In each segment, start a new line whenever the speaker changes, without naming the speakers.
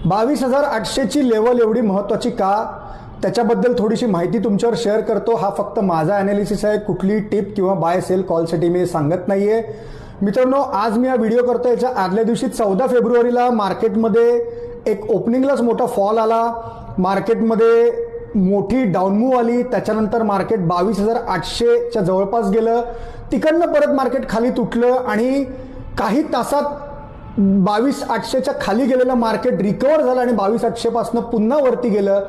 22,800 ची लेवल एवढी महत्त्वाची का, त्याच्याबद्दल थोडीशी माहिती तुमच्यावर शेअर करतो. हा फक्त माझा ॲनालिसिस आहे, कुठली टिप किंवा बाय सेल कॉलसाठी मी सांगत नाही आहे. मित्रांनो, आज मी हा व्हिडिओ करतो याच्या आदल्या दिवशी 14 फेब्रुवारीला मार्केटमध्ये एक ओपनिंगलाच मोठा फॉल आला. मार्केटमध्ये मोठी डाऊनमूव्ह आली. त्याच्यानंतर मार्केट 22,800च्या जवळपास गेलं. तिकडनं परत मार्केट खाली तुटलं आणि काही तासात 22,800च्या खाली गेलेलं मार्केट रिकवर झालं आणि 22,800 पासून पुन्हा वरती गेलं.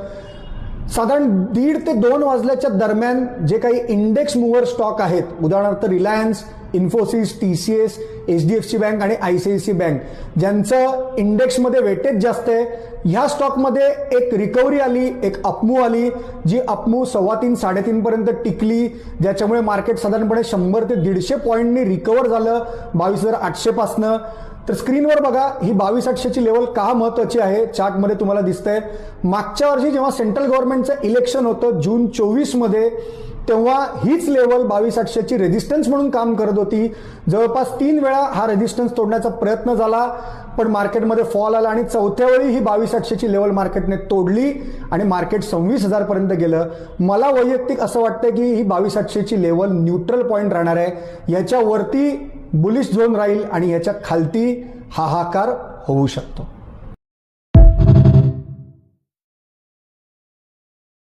साधारण 1:30 ते 2 वाजल्याच्या दरम्यान जे काही इंडेक्स मूव्हर स्टॉक आहेत, उदाहरणार्थ Reliance, Infosys, TCS, HDFC bank आणि ICICI बँक, ज्यांचं इंडेक्समध्ये वेटेज जास्त आहे, ह्या स्टॉकमध्ये एक रिकव्हरी आली, एक अपमूव्ह आली, जी अपमूव्ह 3.25-3.5 पर्यंत टिकली, ज्याच्यामुळे मार्केट साधारणपणे 100 ते 150 पॉईंटनी रिकवर झालं 22,800 पासनं. तर स्क्रीनवर बघा, ही 22,800ची लेवल का महत्त्वाची आहे चार्टमध्ये तुम्हाला दिसतंय. मागच्या वर्षी जेव्हा सेंट्रल गव्हर्नमेंटचं इलेक्शन होतं जून 24 मध्ये, तेव्हा हीच लेवल 22,800ची रेझिस्टन्स म्हणून काम करत होती. जवळपास 3 वेळा हा रेझिस्टन्स तोडण्याचा प्रयत्न झाला, पण मार्केटमध्ये फॉल आला आणि चौथ्या वेळी ही 22,800ची लेवल मार्केटने तोडली आणि मार्केट 26,000 पर्यंत गेलं. मला वैयक्तिक असं वाटतं की ही 22,800ची लेवल न्यूट्रल पॉईंट राहणार आहे. याच्यावरती बुलिश झोन राहील आणि याच्या खालती हाहाकार होऊ शकतो.